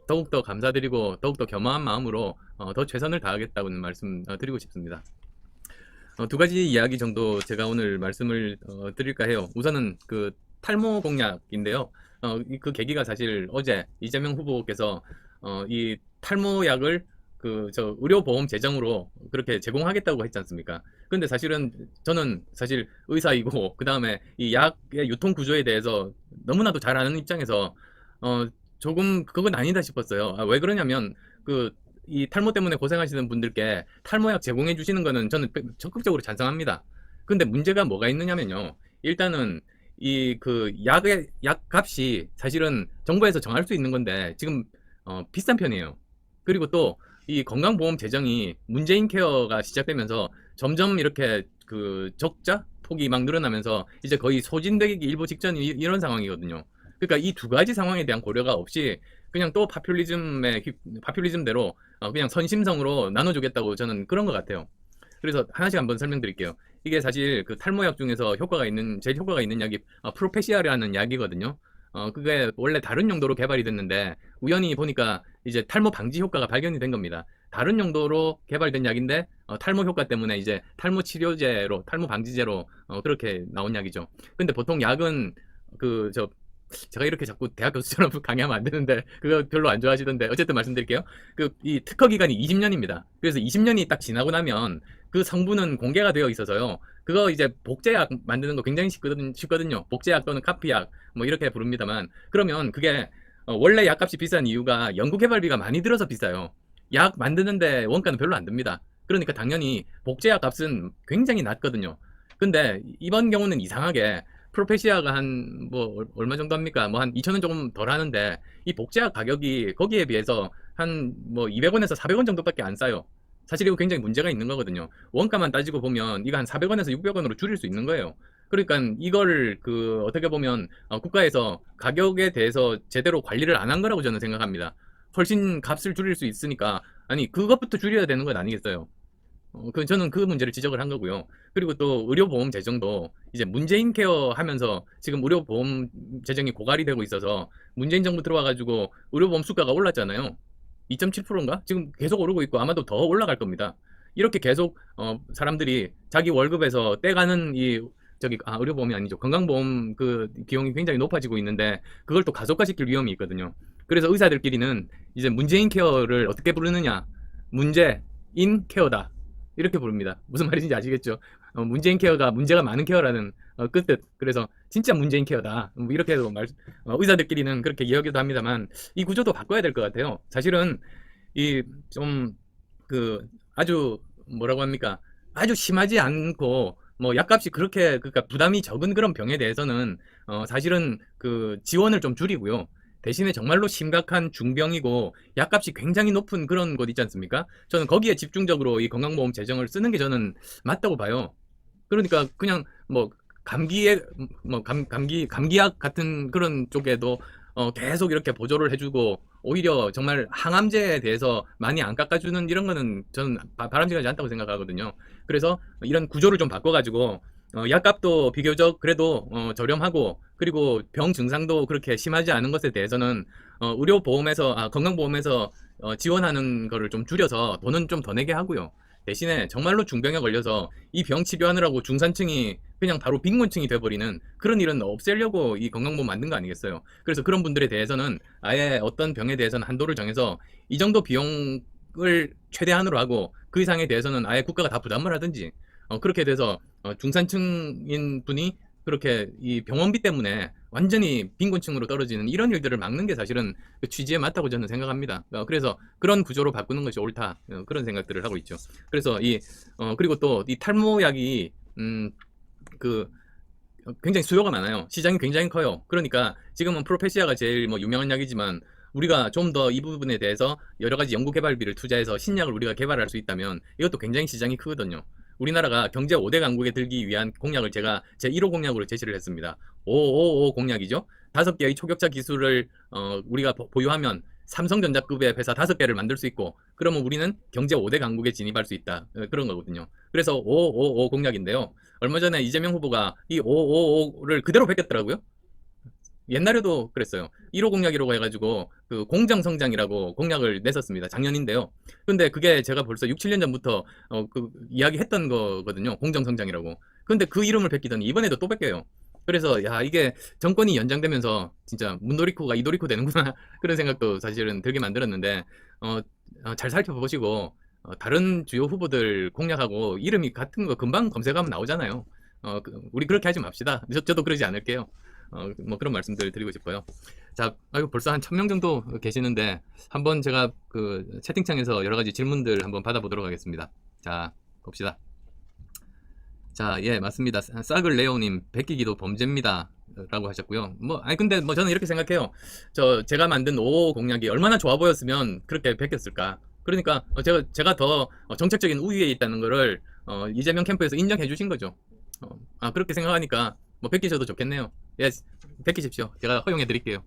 더욱더 감사드리고 더욱더 겸허한 마음으로 더 최선을 다하겠다고는 말씀 드리고 싶습니다. 두 가지 이야기 정도 제가 오늘 말씀을 드릴까 해요. 우선은 그 탈모 공약인데요. 그 계기가 사실 어제 이재명 후보께서 이 탈모약을 그 의료보험 재정으로 그렇게 제공하겠다고 했지 않습니까? 근데 사실은 저는 사실 의사이고 그 다음에 이 약의 유통 구조에 대해서 너무나도 잘 아는 입장에서 조금 그건 아니다 싶었어요. 왜 그러냐면 그 이 탈모 때문에 고생하시는 분들께 탈모약 제공해 주시는 거는 저는 적극적으로 찬성합니다. 근데 문제가 뭐가 있느냐면요. 일단은 이 그 약의 약 값이 사실은 정부에서 정할 수 있는 건데 지금 비싼 편이에요. 그리고 또 이 건강보험 재정이 문재인 케어가 시작되면서 점점 이렇게 그 적자 폭이 막 늘어나면서 이제 거의 소진되기 일보 직전 이런 상황이거든요. 그러니까 이 두 가지 상황에 대한 고려가 없이 그냥 또 파퓰리즘대로 그냥 선심성으로 나눠주겠다고 저는 그런 것 같아요. 그래서 하나씩 한번 설명드릴게요. 이게 사실 그 탈모약 중에서 제일 효과가 있는 약이 프로페시아라는 약이거든요. 그게 원래 다른 용도로 개발이 됐는데 우연히 보니까 이제 탈모 방지 효과가 발견이 된 겁니다. 다른 용도로 개발된 약인데 탈모 효과 때문에 이제 탈모 치료제로, 탈모 방지제로 그렇게 나온 약이죠. 근데 보통 약은 제가 이렇게 자꾸 대학 교수처럼 강의하면 안 되는데 그거 별로 안 좋아하시던데 어쨌든 말씀드릴게요. 이 특허 기간이 20년입니다. 그래서 20년이 딱 지나고 나면 그 성분은 공개가 되어 있어서요. 그거 이제 복제약 만드는 거 굉장히 쉽거든요. 복제약 또는 카피약 뭐 이렇게 부릅니다만 그러면 그게 원래 약값이 비싼 이유가 연구개발비가 많이 들어서 비싸요. 약 만드는데 원가는 별로 안 듭니다. 그러니까 당연히 복제약 값은 굉장히 낮거든요. 근데 이번 경우는 이상하게 프로페시아가 한 뭐 얼마 정도 합니까? 뭐 한 2,000원 조금 덜 하는데 이 복제약 가격이 거기에 비해서 한 뭐 200원에서 400원 정도밖에 안 싸요. 사실 이거 굉장히 문제가 있는 거거든요. 원가만 따지고 보면 이거 한 400원에서 600원으로 줄일 수 있는 거예요. 그러니까 이걸 그 어떻게 보면 국가에서 가격에 대해서 제대로 관리를 안 한 거라고 저는 생각합니다. 훨씬 값을 줄일 수 있으니까 아니 그것부터 줄여야 되는 건 아니겠어요. 저는 그 문제를 지적을 한 거고요. 그리고 또 의료보험 재정도 이제 문재인 케어 하면서 지금 의료보험 재정이 고갈이 되고 있어서 문재인 정부 들어와가지고 의료보험 수가가 올랐잖아요. 2.7%인가? 지금 계속 오르고 있고 아마도 더 올라갈 겁니다. 이렇게 계속 사람들이 자기 월급에서 떼가는 의료보험이 아니죠. 건강보험 그 비용이 굉장히 높아지고 있는데 그걸 또 가속화시킬 위험이 있거든요. 그래서 의사들끼리는 이제 문재인 케어를 어떻게 부르느냐? 문재인 케어다. 이렇게 부릅니다. 무슨 말인지 아시겠죠? 문재인 케어가 문제가 많은 케어라는 끝뜻. 그래서 진짜 문재인 케어다. 뭐 이렇게도 의사들끼리는 그렇게 이야기도 합니다만 이 구조도 바꿔야 될 것 같아요. 사실은 이 좀 그 아주 뭐라고 합니까? 아주 심하지 않고 뭐 약값이 그렇게 그러니까 부담이 적은 그런 병에 대해서는 사실은 그 지원을 좀 줄이고요. 대신에 정말로 심각한 중병이고 약값이 굉장히 높은 그런 곳 있지 않습니까? 저는 거기에 집중적으로 이 건강보험 재정을 쓰는 게 저는 맞다고 봐요. 그러니까 그냥 뭐 감기에 뭐 감기약 같은 그런 쪽에도 계속 이렇게 보조를 해주고 오히려 정말 항암제에 대해서 많이 안 깎아주는 이런 거는 저는 바람직하지 않다고 생각하거든요. 그래서 이런 구조를 좀 바꿔가지고 약값도 비교적 그래도 저렴하고 그리고 병 증상도 그렇게 심하지 않은 것에 대해서는 건강보험에서 지원하는 거를 좀 줄여서 돈은 좀 더 내게 하고요. 대신에 정말로 중병에 걸려서 이 병 치료하느라고 중산층이 그냥 바로 빈곤층이 돼버리는 그런 일은 없애려고 이 건강보험 만든 거 아니겠어요? 그래서 그런 분들에 대해서는 아예 어떤 병에 대해서는 한도를 정해서 이 정도 비용을 최대한으로 하고 그 이상에 대해서는 아예 국가가 다 부담을 하든지 그렇게 돼서 중산층인 분이 그렇게 이 병원비 때문에 완전히 빈곤층으로 떨어지는 이런 일들을 막는 게 사실은 그 취지에 맞다고 저는 생각합니다. 그래서 그런 구조로 바꾸는 것이 옳다 그런 생각들을 하고 있죠. 그래서 그리고 또 이 탈모약이 그 굉장히 수요가 많아요. 시장이 굉장히 커요. 그러니까 지금은 프로페시아가 제일 뭐 유명한 약이지만 우리가 좀 더 이 부분에 대해서 여러 가지 연구 개발비를 투자해서 신약을 우리가 개발할 수 있다면 이것도 굉장히 시장이 크거든요. 우리나라가 경제 5대 강국에 들기 위한 공약을 제가 제 1호 공약으로 제시를 했습니다. 555 공약이죠. 5개의 초격차 기술을 우리가 보유하면 삼성전자급의 회사 5개를 만들 수 있고 그러면 우리는 경제 5대 강국에 진입할 수 있다. 그런 거거든요. 그래서 555 공약인데요. 얼마 전에 이재명 후보가 이 555를 그대로 베꼈더라고요. 옛날에도 그랬어요. 1호 공약이라고 해가지고 그 공정 성장이라고 공약을 냈었습니다. 작년인데요. 근데 그게 제가 벌써 6, 7년 전부터 그 이야기했던 거거든요. 공정 성장이라고. 근데 그 이름을 뺏기더니 이번에도 또 뺏겨요. 그래서 야 이게 정권이 연장되면서 진짜 문도리코가 이도리코 되는구나 그런 생각도 사실은 들게 만들었는데 잘 살펴보시고 다른 주요 후보들 공약하고 이름이 같은 거 금방 검색하면 나오잖아요. 우리 그렇게 하지 맙시다. 저도 그러지 않을게요. 뭐 그런 말씀들 드리고 싶어요. 자, 아이고 벌써 한 1000명 정도 계시는데 한번 제가 그 채팅창에서 여러 가지 질문들 한번 받아보도록 하겠습니다. 자, 봅시다. 자, 예, 맞습니다. 싹을 레오님, 베끼기도 범죄입니다. 라고 하셨고요. 뭐, 아니, 근데 뭐 저는 이렇게 생각해요. 제가 만든 5 공약이 얼마나 좋아 보였으면 그렇게 베꼈을까. 그러니까, 제가 더 정책적인 우위에 있다는 거를, 이재명 캠프에서 인정해 주신 거죠. 그렇게 생각하니까, 뭐, 베끼셔도 좋겠네요. 예, 베끼십시오. 제가 허용해 드릴게요.